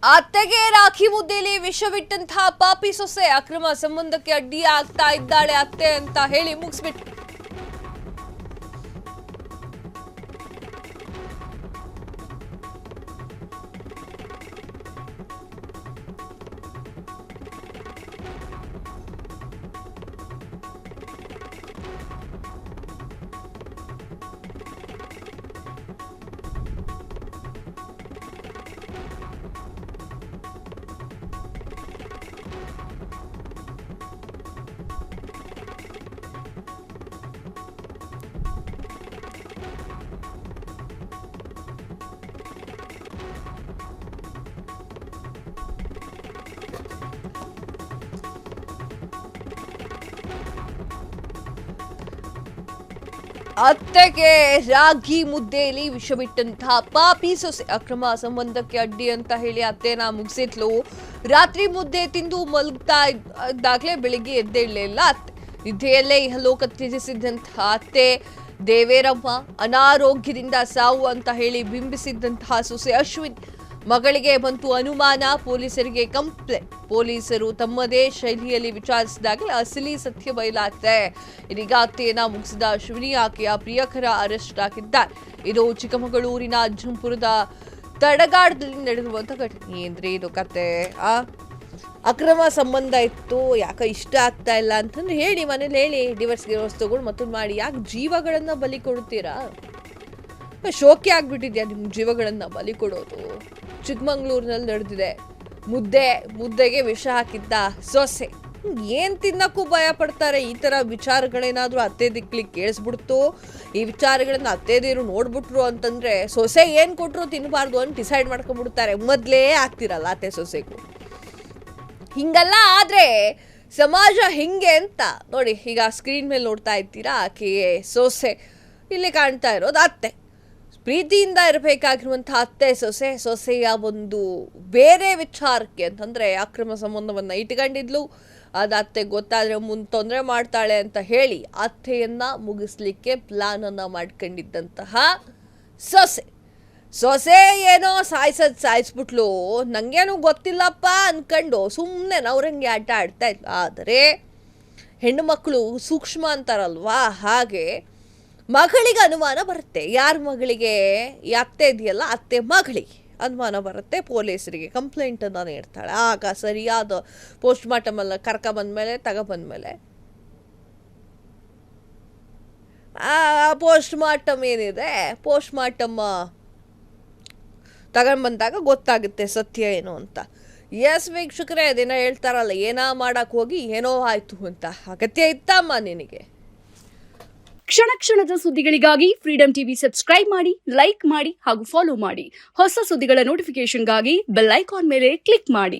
ಅತ್ತೆಗೆ ರಾಖಿ ಮುದ್ದೆಯಲ್ಲಿ ವಿಷವಿಟ್ಟಂತಹ ಪಾಪಿ ಸೊಸೆ ಅಕ್ರಮ ಸಂಬಂಧಕ್ಕೆ ಅಡ್ಡಿ ಆಗ್ತಾ ಇದ್ದಾಳೆ ಅತ್ತೆ ಅಂತ ಹೇಳಿ ಮುಗಿಸ್ಬಿಟ್ಟು ಅತ್ತೆಗೆ ರಾಗಿ ಮುದ್ದೆಯಲ್ಲಿ ವಿಷವಿಟ್ಟಂತಹ ಪಾಪಿ ಸೊಸೆ ಅಕ್ರಮ ಸಂಬಂಧಕ್ಕೆ ಅಡ್ಡಿ ಅಂತ ಹೇಳಿ ಅತ್ತೆನ ಮುಗಿಸಿದ್ಲು. ರಾತ್ರಿ ಮುದ್ದೆ ತಿಂದು ಮಲಗ್ತಾ ಇದ್ದಾಗಲೇ ಬೆಳಿಗ್ಗೆ ಎದ್ದೇಳಲಿಲ್ಲ ಅತ್ತೆ. ನಿದ್ದೆಯಲ್ಲೇ ಇಹಲೋಕ ತ್ಯಜಿಸಿದ್ದಂತಹ ಅತ್ತೆ ದೇವೇರಮ್ಮ ಅನಾರೋಗ್ಯದಿಂದ ಸಾವು ಅಂತ ಹೇಳಿ ಬಿಂಬಿಸಿದ್ದಂತಹ ಸೊಸೆ ಅಶ್ವಿನ್ ಮಗಳಿಗೆ ಬಂತು ಅನುಮಾನ. ಪೊಲೀಸರಿಗೆ ಕಂಪ್ಲೇಂಟ್. ಪೊಲೀಸರು ತಮ್ಮದೇ ಶೈಲಿಯಲ್ಲಿ ವಿಚಾರಿಸಿದಾಗಲೇ ಅಸಲಿ ಸತ್ಯ ಬಯಲಾಗಿದೆ. ಇದೀಗ ಅತ್ತೆಯನ್ನ ಮುಗಿಸಿದ ಅಶ್ವಿನಿ ಆಕೆಯ ಪ್ರಿಯಕರ ಅರೆಸ್ಟ್ ಆಗಿದ್ದಾರೆ. ಇದು ಚಿಕ್ಕಮಗಳೂರಿನ ಅಜ್ಜಂಪುರದ ತಡಗಾಡದಲ್ಲಿ ನಡೆದಿರುವಂತಹ ಘಟನೆ. ಏನ್ರಿ ಇದು ಕತೆ? ಅಕ್ರಮ ಸಂಬಂಧ ಇತ್ತು, ಯಾಕೆ ಇಷ್ಟ ಆಗ್ತಾ ಇಲ್ಲ ಅಂತಂದ್ರೆ ಹೇಳಿ, ಮನೇಲಿ ಹೇಳಿ, ಡಿವೋರ್ಸ್ ತಗೊಂಡು ಮತ್ತೊಂದು ಮಾಡಿ. ಯಾಕೆ ಜೀವಗಳನ್ನ ಬಲಿ ಕೊಡ್ತೀರಾ? ಶೋಕಿ ಆಗ್ಬಿಟ್ಟಿದ್ಯಾ ನಿಮ್ ಜೀವಗಳನ್ನ ಬಲಿ ಕೊಡೋದು? ಚಿಕ್ಕಮಂಗ್ಳೂರಿನಲ್ಲಿ ನಡೆದಿದೆ. ಮುದ್ದೆಗೆ ವಿಷ ಹಾಕಿದ್ದ ಸೊಸೆ. ಏನ್ ತಿನ್ನಕ್ಕೂ ಭಯ ಪಡ್ತಾರೆ. ಈ ತರ ವಿಚಾರಗಳೇನಾದ್ರೂ ಅತ್ತೆ ದಿಕ್ಲಿಕ್ಕೆ ಕೇಳಿಸ್ಬಿಡ್ತು, ಈ ವಿಚಾರಗಳನ್ನ ಅತ್ತೆದೇರು ನೋಡ್ಬಿಟ್ರು ಅಂತಂದ್ರೆ ಸೊಸೆ ಏನ್ ಕೊಟ್ರು ತಿನ್ನಬಾರ್ದು ಅಂತ ಡಿಸೈಡ್ ಮಾಡ್ಕೊಂಡ್ಬಿಡ್ತಾರೆ. ಮೊದ್ಲೇ ಆಗ್ತಿರಲ್ಲ ಅತ್ತೆ ಸೊಸೆಗೂ. ಹಿಂಗಲ್ಲ ಆದ್ರೆ ಸಮಾಜ ಹಿಂಗೆ ಅಂತ ನೋಡಿ. ಈಗ ಸ್ಕ್ರೀನ್ ಮೇಲೆ ನೋಡ್ತಾ ಇರ್ತೀರಾ, ಆಕೆ ಸೊಸೆ, ಇಲ್ಲಿ ಕಾಣ್ತಾ ಇರೋದು ಅತ್ತೆ. ಪ್ರೀತಿಯಿಂದ ಇರಬೇಕಾಗಿರುವಂತಹ ಅತ್ತೆ ಸೊಸೆಯ ಒಂದು ಬೇರೆ ವಿಚಾರಕ್ಕೆ ಅಂತಂದ್ರೆ ಅಕ್ರಮ ಸಂಬಂಧವನ್ನ ಇಟ್ಕೊಂಡಿದ್ಲು. ಅದು ಅತ್ತೆ ಗೊತ್ತಾದ್ರೆ ಮುಂದೆ ತೊಂದರೆ ಮಾಡ್ತಾಳೆ ಅಂತ ಹೇಳಿ ಅತ್ತೆಯನ್ನ ಮುಗಿಸ್ಲಿಕ್ಕೆ ಪ್ಲಾನ್ ಅನ್ನ ಮಾಡ್ಕೊಂಡಿದ್ದಂತಹ ಸೊಸೆ ಏನೋ ಸಾಯಿಸ್ಬಿಟ್ಲು. ನಂಗೇನು ಗೊತ್ತಿಲ್ಲಪ್ಪ ಅನ್ಕೊಂಡು ಸುಮ್ಮನೆ ನವರಂಗಿ ಆಟ ಆಡ್ತಾ ಇದ್ಲು. ಆದರೆ ಹೆಣ್ಣು ಮಕ್ಕಳು ಸೂಕ್ಷ್ಮ ಅಂತಾರಲ್ವಾ, ಹಾಗೆ ಮಗಳಿಗೆ ಅನುಮಾನ ಬರುತ್ತೆ. ಯಾರ ಮಗಳಿಗೆ? ಈ ಅತ್ತೆ ಇದೆಯಲ್ಲ, ಅತ್ತೆ ಮಗಳಿಗೆ ಅನುಮಾನ ಬರುತ್ತೆ. ಪೊಲೀಸರಿಗೆ ಕಂಪ್ಲೇಂಟ್ ಅನ್ನ ನೀಡ್ತಾಳೆ. ಆಗ ಸರಿಯಾದ ಪೋಸ್ಟ್ ಮಾರ್ಟಮ್ ಎಲ್ಲ ಕರ್ಕೊಂಡ್ಬಂದ್ಮೇಲೆ ತಗೊಬಂದ್ಮೇಲೆ ಪೋಸ್ಟ್ ಮಾರ್ಟಮ್ ಏನಿದೆ, ಪೋಸ್ಟ್ ಮಾರ್ಟಮ್ ತಗೊಂಡ್ಬಂದಾಗ ಗೊತ್ತಾಗುತ್ತೆ ಸತ್ಯ ಏನು ಅಂತ. ಎಸ್ ವೀಕ್ಷಕರೇ, ಅದೇನೋ ಹೇಳ್ತಾರಲ್ಲ, ಏನೋ ಮಾಡಕ್ ಹೋಗಿ ಏನೋ ಆಯ್ತು ಅಂತ. ಅಗತ್ಯ ಇತ್ತಮ್ಮ ನಿನಗೆ? ಕ್ಷಣ ಕ್ಷಣದ ಸುದ್ದಿಗಳಿಗಾಗಿ ಫ್ರೀಡಂ ಟಿವಿ ಸಬ್ಸ್ಕ್ರೈಬ್ ಮಾಡಿ, ಲೈಕ್ ಮಾಡಿ ಹಾಗೂ ಫಾಲೋ ಮಾಡಿ. ಹೊಸ ಸುದ್ದಿಗಳ ನೋಟಿಫಿಕೇಶನ್ಗಾಗಿ ಬೆಲ್ ಐಕಾನ್ ಮೇಲೆ ಕ್ಲಿಕ್ ಮಾಡಿ.